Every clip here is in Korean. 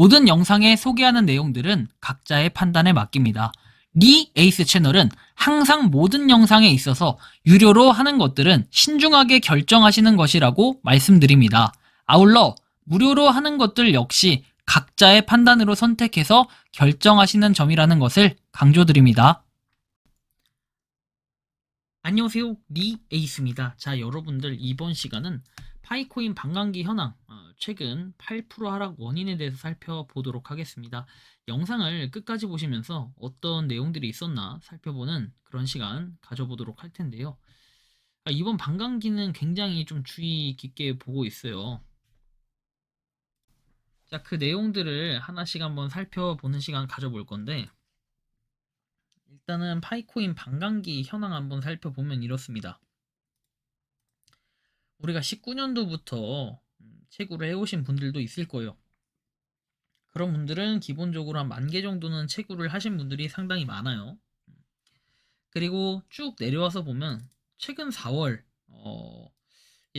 모든 영상에 소개하는 내용들은 각자의 판단에 맡깁니다. 리 에이스 채널은 항상 모든 영상에 있어서 유료로 하는 것들은 신중하게 결정하시는 것이라고 말씀드립니다. 아울러 무료로 하는 것들 역시 각자의 판단으로 선택해서 결정하시는 점이라는 것을 강조드립니다. 안녕하세요, 리 에이스입니다. 자, 여러분들 이번 시간은 파이코인 반감기 현황, 최근 8% 하락 원인에 대해서 살펴보도록 하겠습니다. 영상을 끝까지 보시면서 어떤 내용들이 있었나 살펴보는 그런 시간 가져보도록 할 텐데요. 이번 반감기는 굉장히 좀 주의 깊게 보고 있어요. 자, 그 내용들을 하나씩 한번 살펴보는 시간 가져볼 건데, 일단은 파이코인 반감기 현황 한번 살펴보면 이렇습니다. 우리가 19년도부터 채굴을 해오신 분들도 있을 거예요. 그런 분들은 기본적으로 한 10,000개 정도는 채굴을 하신 분들이 상당히 많아요. 그리고 쭉 내려와서 보면 최근 4월,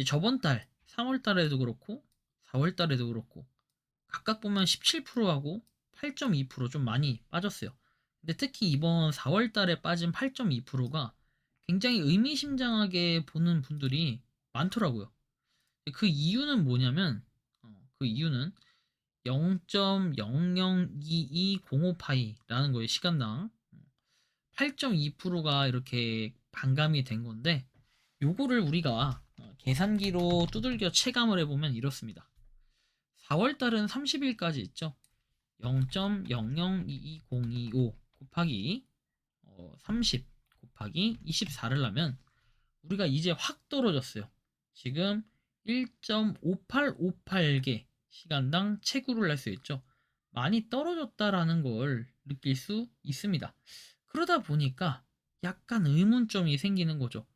저번 달 3월 달에도 그렇고 4월 달에도 그렇고 각각 보면 17%하고 8.2%좀 많이 빠졌어요. 근데 특히 이번 4월 달에 빠진 8.2%가 굉장히 의미심장하게 보는 분들이 많더라고요. 그 이유는 뭐냐면 그 이유는 0.002205파이라는 거예요. 시간당 8.2%가 이렇게 반감이 된 건데, 요거를 우리가 계산기로 두들겨 체감을 해보면 이렇습니다. 4월 달은 30일까지 있죠. 0.00220225 곱하기 30 곱하기 24를 하면 우리가 이제 확 떨어졌어요. 지금 1.5858개 시간당 채굴을 할 수 있죠. 많이 떨어졌다라는 걸 느낄 수 있습니다. 그러다 보니까 약간 의문점이 생기는 거죠.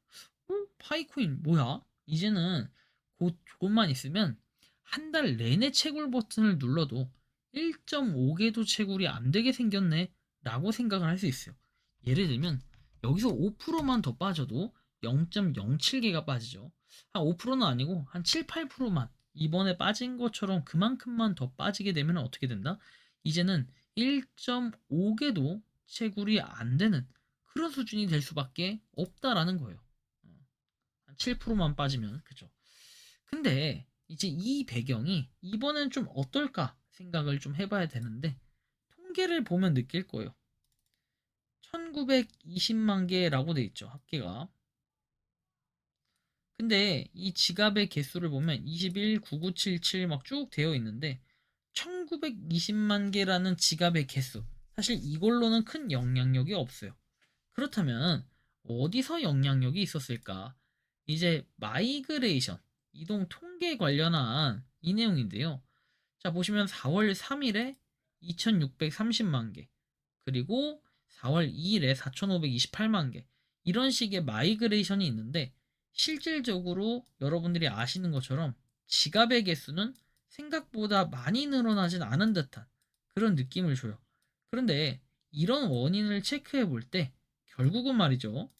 파이코인 뭐야? 이제는 곧 조금만 있으면 한 달 내내 채굴 버튼을 눌러도 1.5개도 채굴이 안 되게 생겼네 라고 생각을 할 수 있어요. 예를 들면 여기서 5%만 더 빠져도 0.07개가 빠지죠. 한 5%는 아니고 한 7, 8%만 이번에 빠진 것처럼 그만큼만 더 빠지게 되면 어떻게 된다? 이제는 1.5개도 채굴이 안 되는 그런 수준이 될 수밖에 없다라는 거예요. 한 7%만 빠지면 그죠. 근데 이제 이 배경이 이번엔 좀 어떨까 생각을 좀 해봐야 되는데, 통계를 보면 느낄 거예요. 1920만 개라고 돼 있죠, 합계가. 근데 이 지갑의 개수를 보면 21, 9977 막 쭉 되어 있는데 1920만 개라는 지갑의 개수, 사실 이걸로는 큰 영향력이 없어요. 그렇다면 어디서 영향력이 있었을까? 이제 마이그레이션, 이동 통계 관련한 이 내용인데요. 자, 보시면 4월 3일에 2630만 개, 그리고 4월 2일에 4528만 개, 이런 식의 마이그레이션이 있는데, 실질적으로 여러분들이 아시는 것처럼 지갑의 개수는 생각보다 많이 늘어나진 않은 듯한 그런 느낌을 줘요. 그런데 이런 원인을 체크해 볼 때 결국은 말이죠,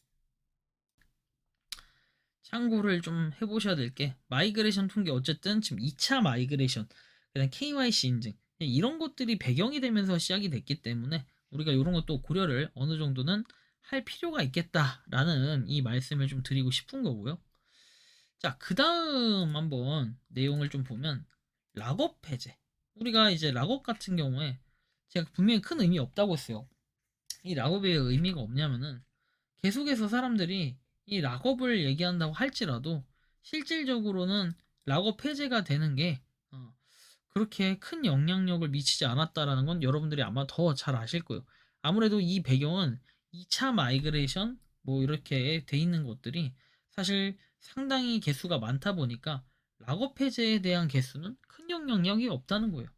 참고를 좀 해보셔야 될 게, 마이그레이션 통계 어쨌든 지금 2차 마이그레이션, 그다음 KYC 인증, 이런 것들이 배경이 되면서 시작이 됐기 때문에 우리가 이런 것도 고려를 어느 정도는 할 필요가 있겠다라는 이 말씀을 좀 드리고 싶은 거고요. 자, 그 다음 한번 내용을 좀 보면 락업 해제. 우리가 이제 락업 같은 경우에 제가 분명히 큰 의미 없다고 했어요. 이 락업의 의미가 없냐면은 계속해서 사람들이 이 락업을 얘기한다고 할지라도 실질적으로는 락업 해제가 되는 게 그렇게 큰 영향력을 미치지 않았다라는 건 여러분들이 아마 더 잘 아실 거예요. 아무래도 이 배경은 2차 마이그레이션 뭐 이렇게 돼 있는 것들이 사실 상당히 개수가 많다 보니까 락업 해제에 대한 개수는 큰 영향력이 없다는 거예요.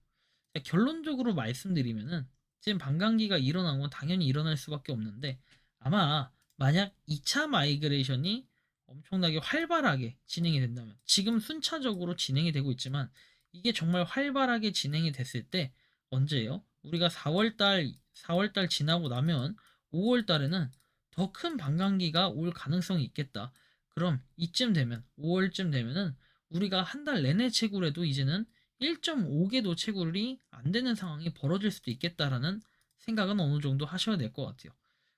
결론적으로 말씀드리면은 지금 반감기가 일어난 건 당연히 일어날 수밖에 없는데, 아마 만약 2차 마이그레이션이 엄청나게 활발하게 진행이 된다면, 지금 순차적으로 진행이 되고 있지만 이게 정말 활발하게 진행이 됐을 때 언제예요? 우리가 4월달 지나고 나면 5월달에는 더 큰 반감기가 올 가능성이 있겠다. 그럼 이쯤 되면 5월쯤 되면은 우리가 한 달 내내 채굴해도 이제는 1.5개도 채굴이 안 되는 상황이 벌어질 수도 있겠다라는 생각은 어느 정도 하셔야 될 것 같아요.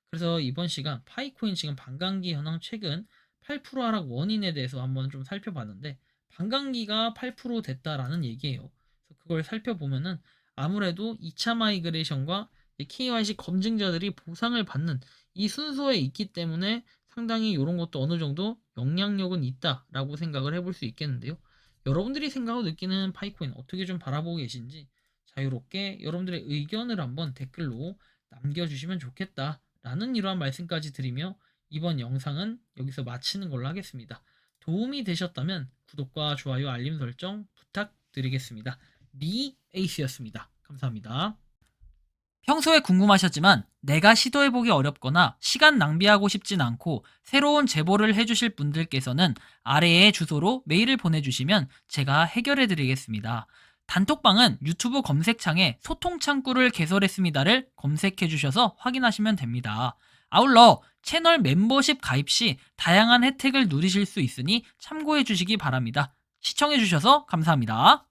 그래서 이번 시간 파이코인 지금 반감기 현황 최근 8% 하락 원인에 대해서 한번 좀 살펴봤는데, 반감기가 8% 됐다라는 얘기예요. 그래서 그걸 살펴보면은 아무래도 2차 마이그레이션과 KYC 검증자들이 보상을 받는 이 순서에 있기 때문에 상당히 이런 것도 어느 정도 영향력은 있다라고 생각을 해볼 수 있겠는데요. 여러분들이 생각하고 느끼는 파이코인 어떻게 좀 바라보고 계신지 자유롭게 여러분들의 의견을 한번 댓글로 남겨주시면 좋겠다라는 이러한 말씀까지 드리며 이번 영상은 여기서 마치는 걸로 하겠습니다. 도움이 되셨다면 구독과 좋아요, 알림 설정 부탁드리겠습니다. 미 에이스였습니다. 감사합니다. 평소에 궁금하셨지만 내가 시도해보기 어렵거나 시간 낭비하고 싶진 않고 새로운 제보를 해주실 분들께서는 아래의 주소로 메일을 보내주시면 제가 해결해드리겠습니다. 단톡방은 유튜브 검색창에 소통창구를 개설했습니다를 검색해주셔서 확인하시면 됩니다. 아울러 채널 멤버십 가입 시 다양한 혜택을 누리실 수 있으니 참고해주시기 바랍니다. 시청해주셔서 감사합니다.